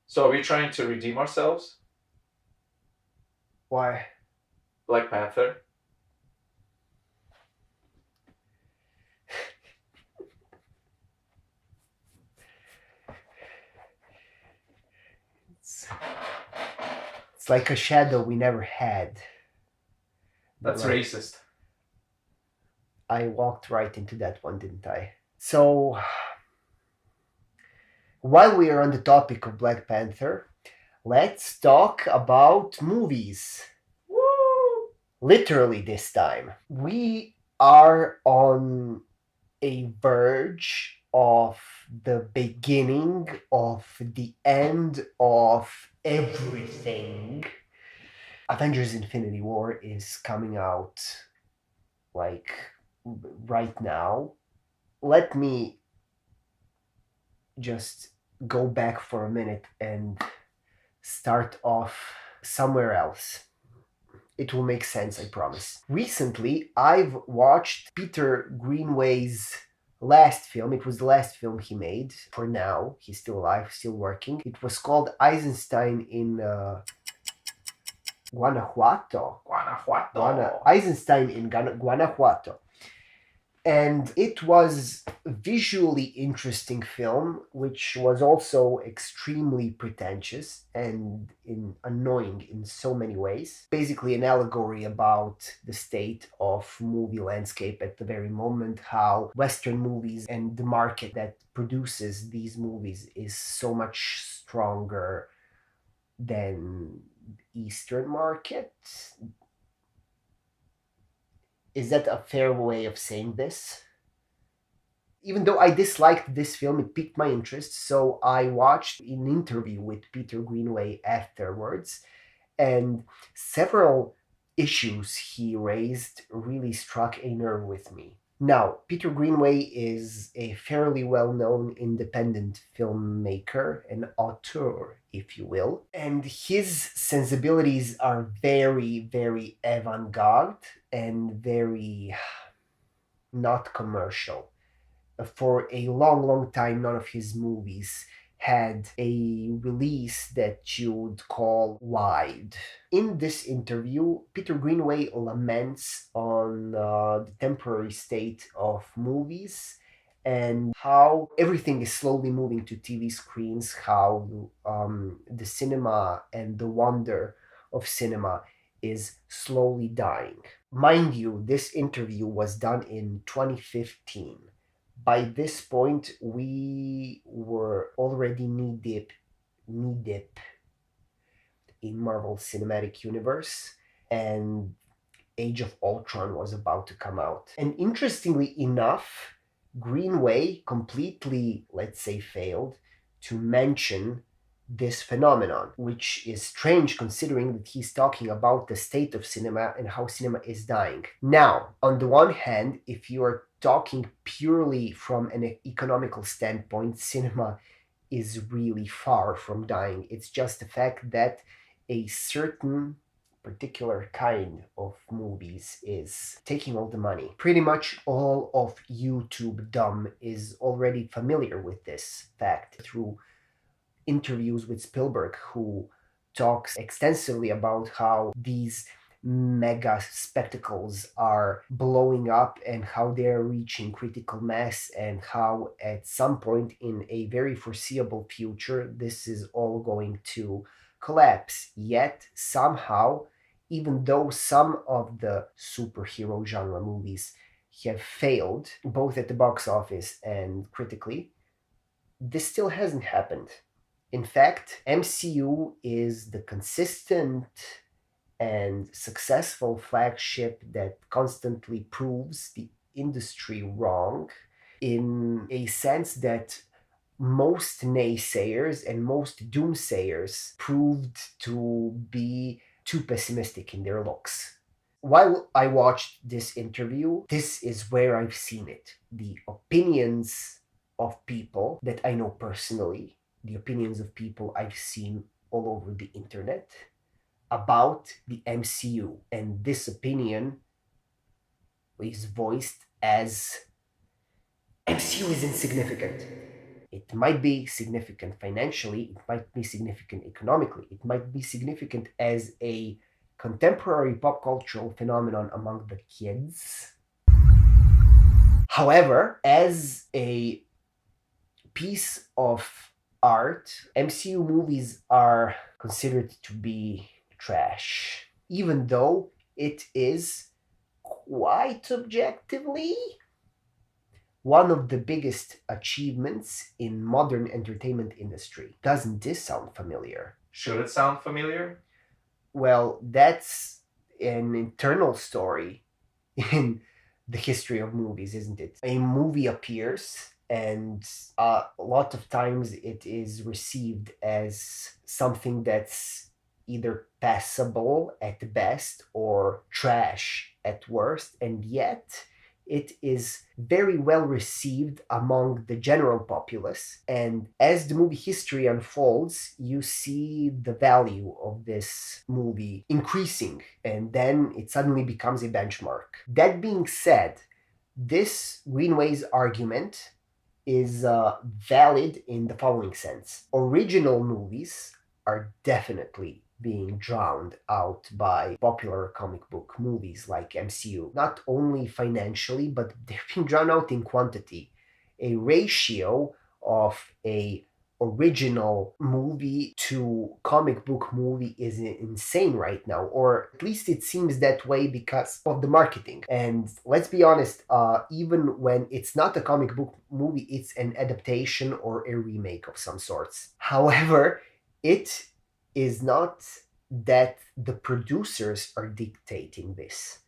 So are we trying to redeem ourselves? Why? Black Panther? It's, it's like a shadow we never had. That's Like, racist. I walked right into that one, didn't I? So, while we are on the topic of Black Panther, let's talk about movies. Woo! Literally, this time. We are on a verge of the beginning of the end of everything. Avengers Infinity War is coming out like right now. Let me just go back for a minute and start off somewhere else. It will make sense, I promise. Recently, I've watched Peter Greenway's last film. It was the last film he made. For now, he's still alive, still working. It was called Eisenstein in Guanajuato. Guanajuato. Eisenstein in Guanajuato. And it was a visually interesting film, which was also extremely pretentious and annoying in so many ways. Basically, an allegory about the state of movie landscape at the very moment, how Western movies and the market that produces these movies is so much stronger than Eastern market. Is that a fair way of saying this? Even though I disliked this film, it piqued my interest, so I watched an interview with Peter Greenway afterwards, and several issues he raised really struck a nerve with me. Now, Peter Greenway is a fairly well known independent filmmaker, an auteur, if you will, and his sensibilities are very, very avant garde and very not commercial. For a long, long time, none of his movies had a release that you would call wide. In this interview, Peter Greenway laments on the temporary state of movies and how everything is slowly moving to TV screens, how the cinema and the wonder of cinema is slowly dying. Mind you, this interview was done in 2015. By this point, we were already knee deep in Marvel Cinematic Universe, and Age of Ultron was about to come out. And interestingly enough, Greenway completely, let's say, failed to mention this phenomenon, which is strange considering that he's talking about the state of cinema and how cinema is dying. Now, on the one hand, if you are talking purely from an economical standpoint, cinema is really far from dying. It's just the fact that a certain particular kind of movies is taking all the money. Pretty much all of YouTube dumb is already familiar with this fact through interviews with Spielberg, who talks extensively about how these mega spectacles are blowing up and how they're reaching critical mass, and how at some point in a very foreseeable future this is all going to collapse. Yet somehow, even though some of the superhero genre movies have failed both at the box office and critically, this still hasn't happened. In fact, MCU is the consistent and successful flagship that constantly proves the industry wrong, in a sense that most naysayers and most doomsayers proved to be too pessimistic in their looks. While I watched this interview, this is where I've seen it. The opinions of people that I know personally, the opinions of people I've seen all over the internet about the MCU. And this opinion is voiced as MCU is insignificant. It might be significant financially, it might be significant economically, it might be significant as a contemporary pop cultural phenomenon among the kids. However, as a piece of art, MCU movies are considered to be trash, even though it is quite objectively one of the biggest achievements in modern entertainment industry. Doesn't this sound familiar? Should it sound familiar? Well, that's an internal story in the history of movies, isn't it? A movie appears, and a lot of times it is received as something that's either passable at best or trash at worst, and yet it is very well received among the general populace. And as the movie history unfolds, you see the value of this movie increasing, and then it suddenly becomes a benchmark. That being said, this Greenway's argument is valid in the following sense. Original movies are definitely being drowned out by popular comic book movies like MCU. Not only financially, but they're being drowned out in quantity. A ratio of a original movie to comic book movie is insane right now, or at least it seems that way because of the marketing. And let's be honest, even when it's not a comic book movie, it's an adaptation or a remake of some sorts. However, it is not that the producers are dictating this.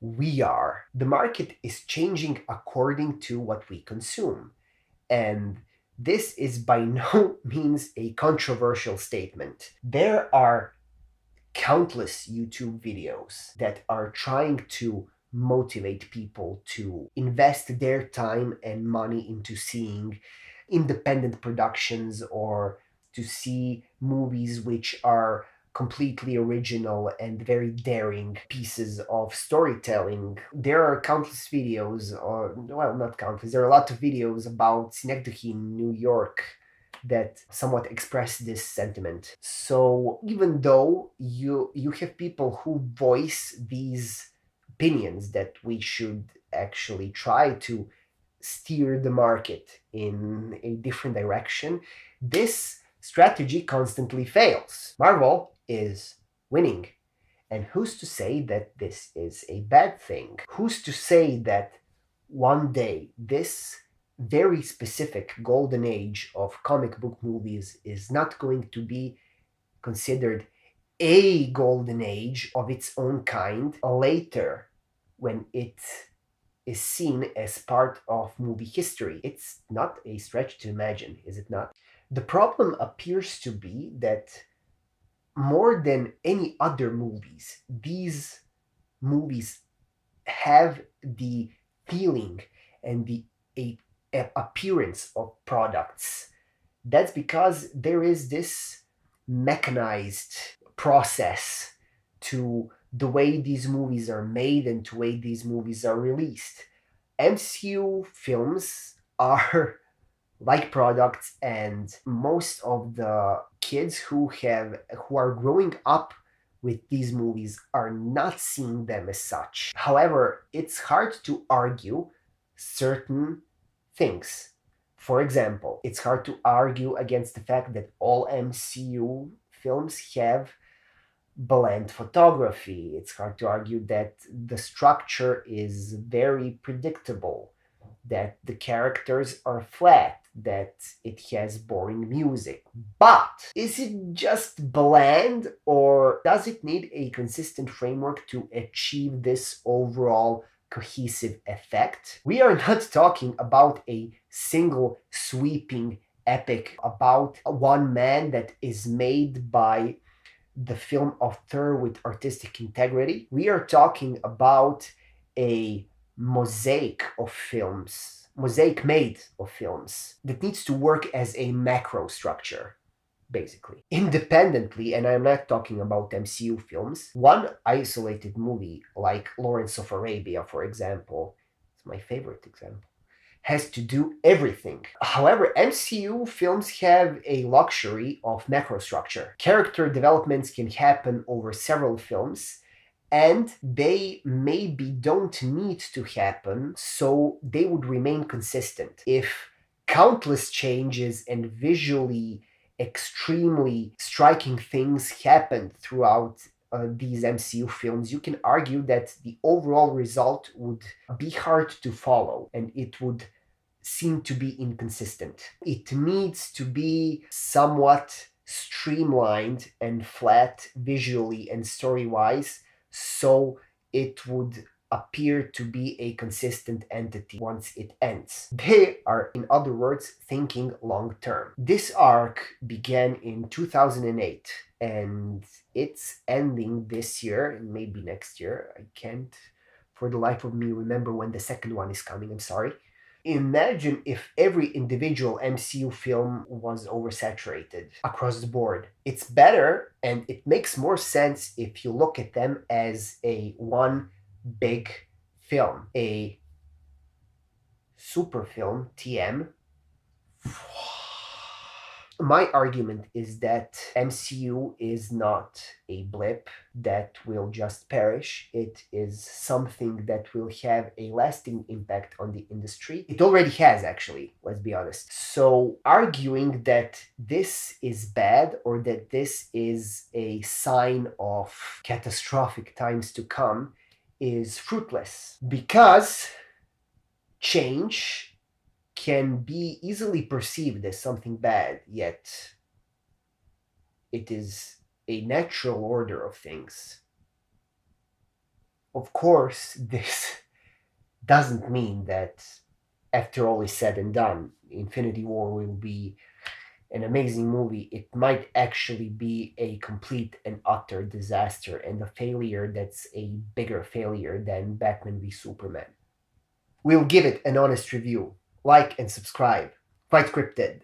We are. The market is changing according to what we consume. And this is by no means a controversial statement. There are countless YouTube videos that are trying to motivate people to invest their time and money into seeing independent productions or to see movies which are completely original and very daring pieces of storytelling. There are countless videos, or well, not countless, there are a lot of videos about Synecdoche in New York that somewhat express this sentiment. So even though you have people who voice these opinions that we should actually try to steer the market in a different direction, this strategy constantly fails. Marvel is winning. And who's to say that this is a bad thing? Who's to say that one day this very specific golden age of comic book movies is not going to be considered a golden age of its own kind later when it is seen as part of movie history? It's not a stretch to imagine, is it not? The problem appears to be that more than any other movies, these movies have the feeling and the appearance of products. That's because there is this mechanized process to the way these movies are made and to the way these movies are released. MCU films are like products, and most of the kids who are growing up with these movies are not seeing them as such. However, it's hard to argue certain things. For example, it's hard to argue against the fact that all MCU films have bland photography. It's hard to argue that the structure is very predictable, that the characters are flat, that it has boring music. But is it just bland, or does it need a consistent framework to achieve this overall cohesive effect? We are not talking about a single sweeping epic about one man that is made by the film of Thor with artistic integrity. We are talking about a mosaic made of films that needs to work as a macro structure, basically. Independently, and I'm not talking about MCU films, one isolated movie like Lawrence of Arabia, for example, it's my favorite example, has to do everything. However, MCU films have a luxury of macrostructure. Character developments can happen over several films, and they maybe don't need to happen, so they would remain consistent. If countless changes and visually extremely striking things happened throughout these MCU films, you can argue that the overall result would be hard to follow and it would seem to be inconsistent. It needs to be somewhat streamlined and flat visually and story wise, so it would appear to be a consistent entity once it ends. They are, in other words, thinking long term. This arc began in 2008 and it's ending this year and maybe next year. I can't for the life of me remember when the second one is coming, I'm sorry. Imagine if every individual MCU film was oversaturated across the board. It's better and it makes more sense if you look at them as a one big film, a super film, TM. My argument is that MCU is not a blip that will just perish. It is something that will have a lasting impact on the industry. It already has, actually, let's be honest. So arguing that this is bad or that this is a sign of catastrophic times to come is fruitless, because change can be easily perceived as something bad, yet it is a natural order of things. Of course, this doesn't mean that after all is said and done, Infinity War will be an amazing movie. It might actually be a complete and utter disaster and a failure that's a bigger failure than Batman v Superman. We'll give it an honest review. Like and subscribe. Quite scripted.